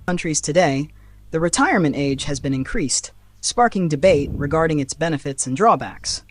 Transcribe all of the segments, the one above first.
countries today, the retirement age has been increased, sparking debate regarding its benefits and drawbacks.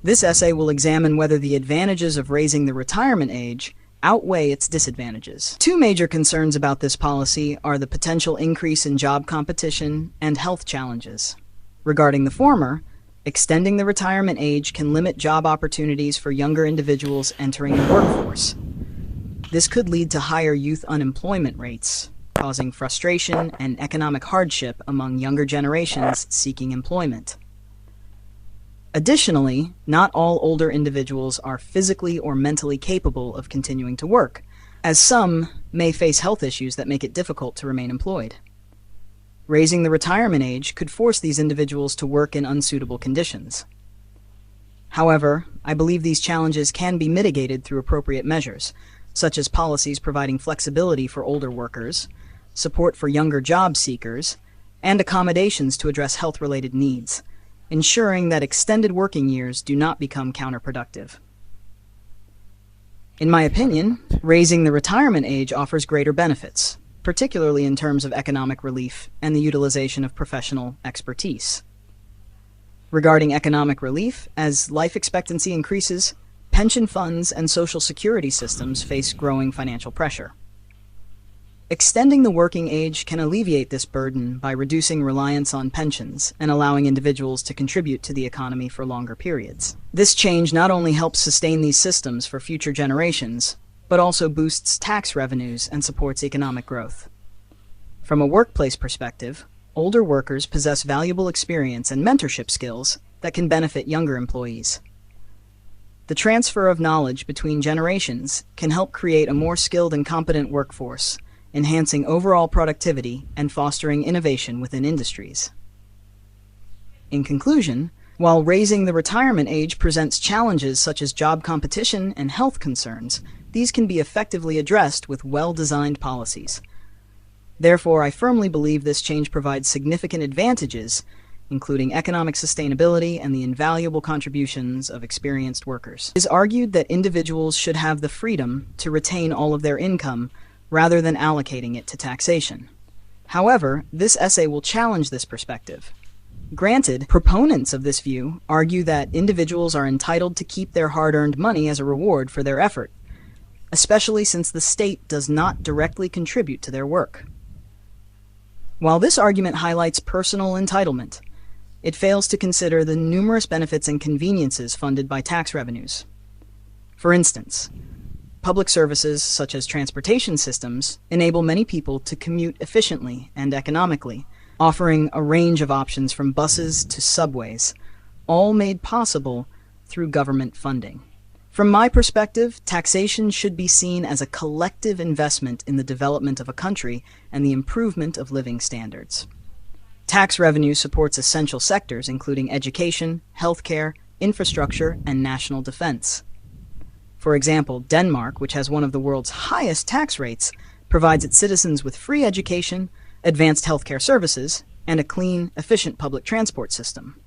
This essay will examine whether the advantages of raising the retirement age outweigh its disadvantages. Two major concerns about this policy are the potential increase in job competition and health challenges. Regarding the former, extending the retirement age can limit job opportunities for younger individuals entering the workforce. This could lead to higher youth unemployment rates, causing frustration and economic hardship among younger generations seeking employment. Additionally, not all older individuals are physically or mentally capable of continuing to work, as some may face health issues that make it difficult to remain employed. Raising the retirement age could force these individuals to work in unsuitable conditions. However, I believe these challenges can be mitigated through appropriate measures, such as policies providing flexibility for older workers, support for younger job seekers, and accommodations to address health-related needs, ensuring that extended working years do not become counterproductive. In my opinion, raising the retirement age offers greater benefits, particularly in terms of economic relief and the utilization of professional expertise. Regarding economic relief, as life expectancy increases, pension funds and social security systems face growing financial pressure. Extending the working age can alleviate this burden by reducing reliance on pensions and allowing individuals to contribute to the economy for longer periods. This change not only helps sustain these systems for future generations, but also boosts tax revenues and supports economic growth. From a workplace perspective, older workers possess valuable experience and mentorship skills that can benefit younger employees. The transfer of knowledge between generations can help create a more skilled and competent workforce, enhancing overall productivity and fostering innovation within industries. In conclusion, while raising the retirement age presents challenges such as job competition and health concerns, these can be effectively addressed with well-designed policies. Therefore, I firmly believe this change provides significant advantages, including economic sustainability and the invaluable contributions of experienced workers. It is argued that individuals should have the freedom to retain all of their income rather than allocating it to taxation. However, this essay will challenge this perspective. Granted, proponents of this view argue that individuals are entitled to keep their hard-earned money as a reward for their effort, especially since the state does not directly contribute to their work. While this argument highlights personal entitlement, it fails to consider the numerous benefits and conveniences funded by tax revenues. For instance, public services such as transportation systems enable many people to commute efficiently and economically, offering a range of options from buses to subways, all made possible through government funding. From my perspective, taxation should be seen as a collective investment in the development of a country and the improvement of living standards. Tax revenue supports essential sectors including education, healthcare, infrastructure, and national defense. For example, Denmark, which has one of the world's highest tax rates, provides its citizens with free education, advanced healthcare services, and a clean, efficient public transport system.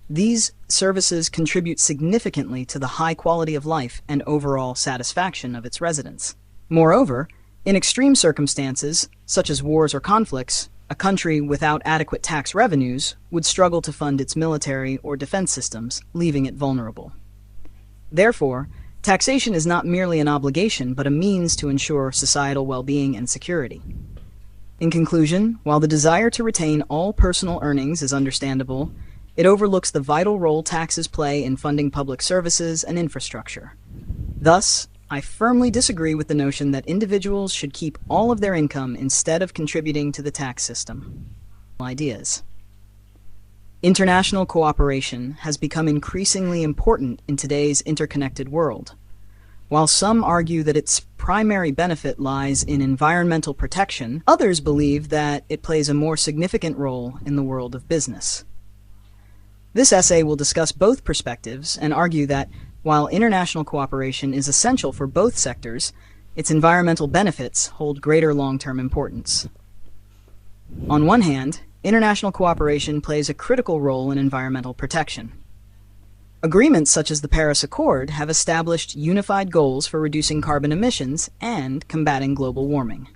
These services contribute significantly to the high quality of life and overall satisfaction of its residents. Moreover, in extreme circumstances, such as wars or conflicts, a country without adequate tax revenues would struggle to fund its military or defense systems, leaving it vulnerable. Therefore, taxation is not merely an obligation, but a means to ensure societal well-being and security. In conclusion, while the desire to retain all personal earnings is understandable, it overlooks the vital role taxes play in funding public services and infrastructure. Thus, I firmly disagree with the notion that individuals should keep all of their income instead of contributing to the tax system. Ideas. International cooperation has become increasingly important in today's interconnected world. While some argue that its primary benefit lies in environmental protection, others believe that it plays a more significant role in the world of business. This essay will discuss both perspectives and argue that, while international cooperation is essential for both sectors, its environmental benefits hold greater long-term importance. On one hand, international cooperation plays a critical role in environmental protection. Agreements such as the Paris Accord have established unified goals for reducing carbon emissions and combating global warming.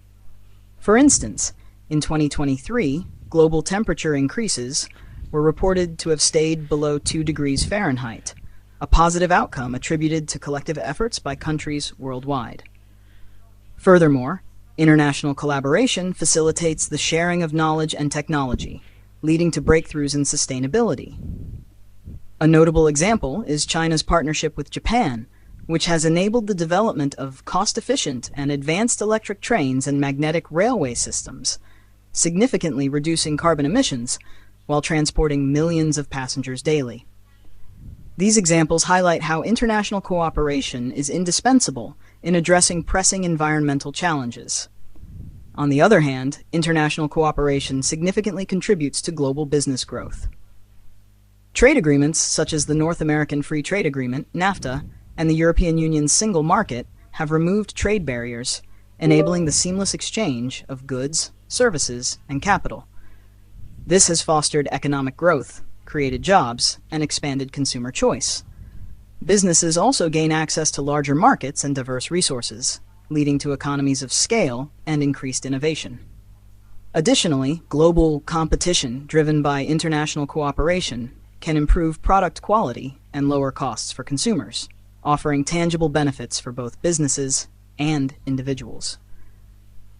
For instance, in 2023, global temperature increases were reported to have stayed below 2 degrees Fahrenheit, a positive outcome attributed to collective efforts by countries worldwide. Furthermore, international collaboration facilitates the sharing of knowledge and technology, leading to breakthroughs in sustainability. A notable example is China's partnership with Japan, which has enabled the development of cost-efficient and advanced electric trains and magnetic railway systems, significantly reducing carbon emissions while transporting millions of passengers daily. These examples highlight how international cooperation is indispensable in addressing pressing environmental challenges. On the other hand, international cooperation significantly contributes to global business growth. Trade agreements such as the North American Free Trade Agreement, NAFTA, and the European Union's single market have removed trade barriers, enabling the seamless exchange of goods, services, and capital. This has fostered economic growth, created jobs, and expanded consumer choice. Businesses also gain access to larger markets and diverse resources, leading to economies of scale and increased innovation. Additionally, global competition driven by international cooperation can improve product quality and lower costs for consumers, offering tangible benefits for both businesses and individuals.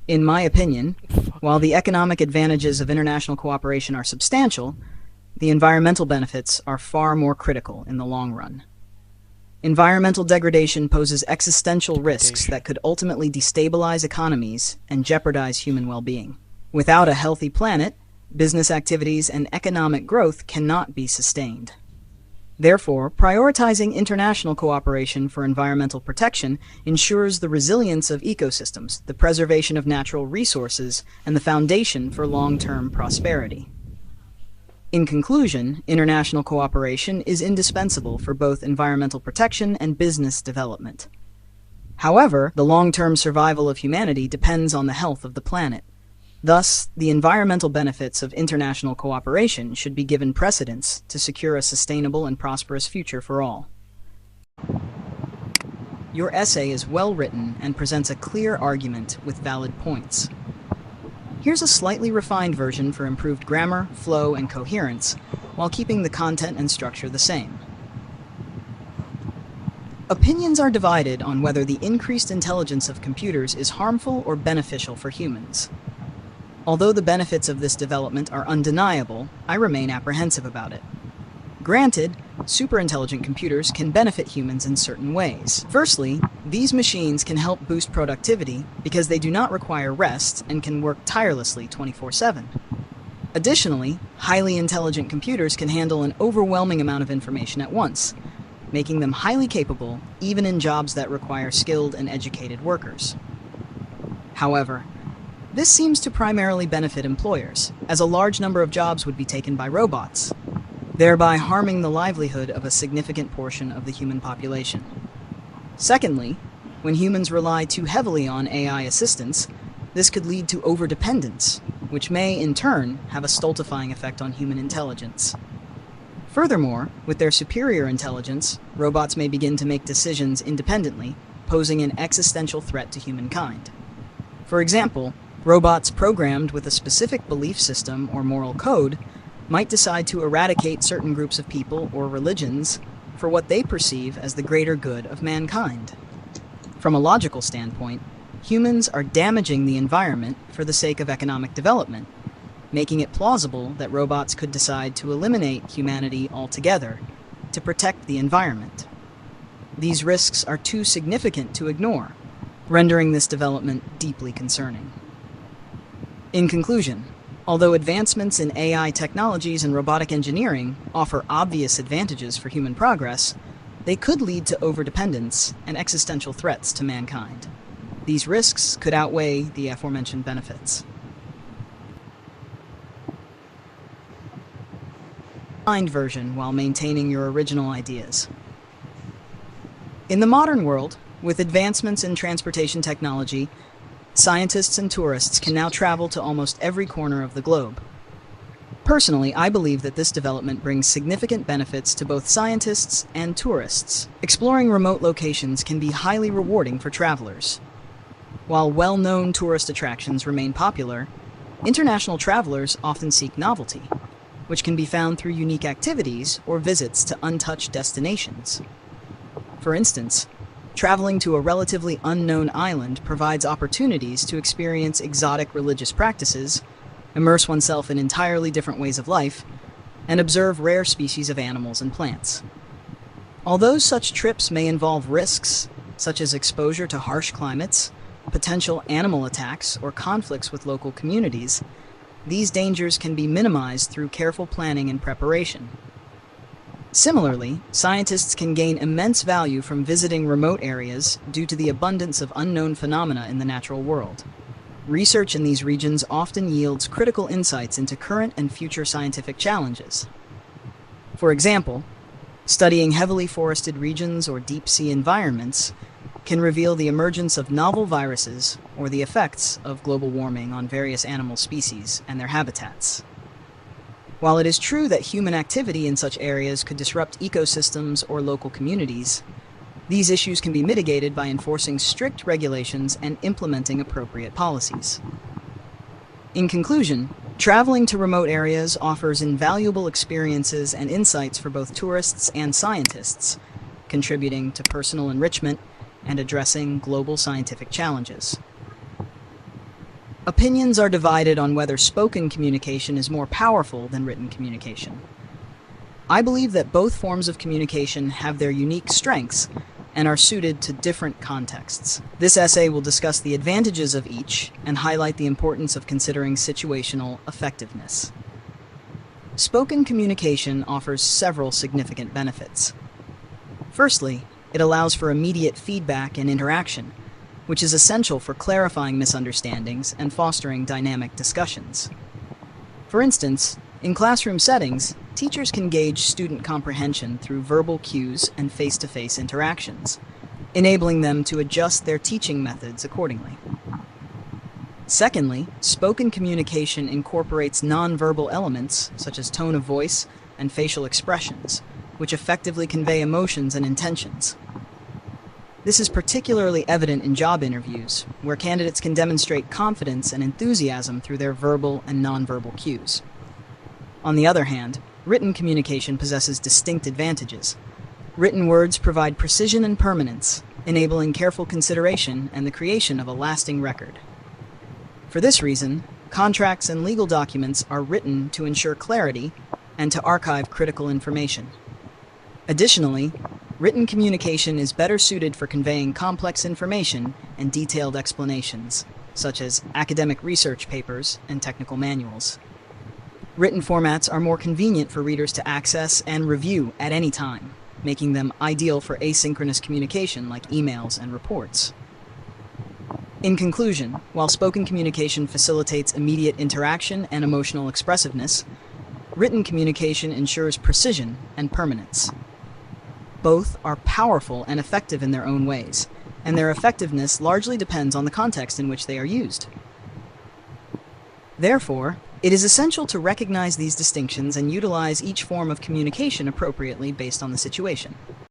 In my opinion, while the economic advantages of international cooperation are substantial, the environmental benefits are far more critical in the long run. Environmental degradation poses existential risks that could ultimately destabilize economies and jeopardize human well-being. Without a healthy planet, business activities and economic growth cannot be sustained. Therefore, prioritizing international cooperation for environmental protection ensures the resilience of ecosystems, the preservation of natural resources, and the foundation for long-term prosperity. In conclusion, international cooperation is indispensable for both environmental protection and business development. However, the long-term survival of humanity depends on the health of the planet. Thus, the environmental benefits of international cooperation should be given precedence to secure a sustainable and prosperous future for all. Your essay is well written and presents a clear argument with valid points. Here's a slightly refined version for improved grammar, flow, and coherence, while keeping the content and structure the same. Opinions are divided on whether the increased intelligence of computers is harmful or beneficial for humans. Although the benefits of this development are undeniable, I remain apprehensive about it. Granted, superintelligent computers can benefit humans in certain ways. Firstly, these machines can help boost productivity because they do not require rest and can work tirelessly 24/7. Additionally, highly intelligent computers can handle an overwhelming amount of information at once, making them highly capable even in jobs that require skilled and educated workers. However, this seems to primarily benefit employers, as a large number of jobs would be taken by robots, thereby harming the livelihood of a significant portion of the human population. Secondly, when humans rely too heavily on AI assistance, this could lead to overdependence, which may, in turn, have a stultifying effect on human intelligence. Furthermore, with their superior intelligence, robots may begin to make decisions independently, posing an existential threat to humankind. For example, robots programmed with a specific belief system or moral code might decide to eradicate certain groups of people or religions for what they perceive as the greater good of mankind. From a logical standpoint, humans are damaging the environment for the sake of economic development, making it plausible that robots could decide to eliminate humanity altogether to protect the environment. These risks are too significant to ignore, rendering this development deeply concerning. In conclusion, although advancements in AI technologies and robotic engineering offer obvious advantages for human progress, they could lead to overdependence and existential threats to mankind. These risks could outweigh the aforementioned benefits. Refined version while maintaining your original ideas. In the modern world, with advancements in transportation technology, scientists and tourists can now travel to almost every corner of the globe. Personally, I believe that this development brings significant benefits to both scientists and tourists. Exploring remote locations can be highly rewarding for travelers. While well-known tourist attractions remain popular, international travelers often seek novelty, which can be found through unique activities or visits to untouched destinations. For instance, traveling to a relatively unknown island provides opportunities to experience exotic religious practices, immerse oneself in entirely different ways of life, and observe rare species of animals and plants. Although such trips may involve risks, such as exposure to harsh climates, potential animal attacks, or conflicts with local communities, these dangers can be minimized through careful planning and preparation. Similarly, scientists can gain immense value from visiting remote areas due to the abundance of unknown phenomena in the natural world. Research in these regions often yields critical insights into current and future scientific challenges. For example, studying heavily forested regions or deep-sea environments can reveal the emergence of novel viruses or the effects of global warming on various animal species and their habitats. While it is true that human activity in such areas could disrupt ecosystems or local communities, these issues can be mitigated by enforcing strict regulations and implementing appropriate policies. In conclusion, traveling to remote areas offers invaluable experiences and insights for both tourists and scientists, contributing to personal enrichment and addressing global scientific challenges. Opinions are divided on whether spoken communication is more powerful than written communication. I believe that both forms of communication have their unique strengths and are suited to different contexts. This essay will discuss the advantages of each and highlight the importance of considering situational effectiveness. Spoken communication offers several significant benefits. Firstly, it allows for immediate feedback and interaction, which is essential for clarifying misunderstandings and fostering dynamic discussions. For instance, in classroom settings, teachers can gauge student comprehension through verbal cues and face-to-face interactions, enabling them to adjust their teaching methods accordingly. Secondly, spoken communication incorporates nonverbal elements such as tone of voice and facial expressions, which effectively convey emotions and intentions. This is particularly evident in job interviews, where candidates can demonstrate confidence and enthusiasm through their verbal and nonverbal cues. On the other hand, written communication possesses distinct advantages. Written words provide precision and permanence, enabling careful consideration and the creation of a lasting record. For this reason, contracts and legal documents are written to ensure clarity and to archive critical information. Additionally, written communication is better suited for conveying complex information and detailed explanations, such as academic research papers and technical manuals. Written formats are more convenient for readers to access and review at any time, making them ideal for asynchronous communication like emails and reports. In conclusion, while spoken communication facilitates immediate interaction and emotional expressiveness, written communication ensures precision and permanence. Both are powerful and effective in their own ways, and their effectiveness largely depends on the context in which they are used. Therefore, it is essential to recognize these distinctions and utilize each form of communication appropriately based on the situation.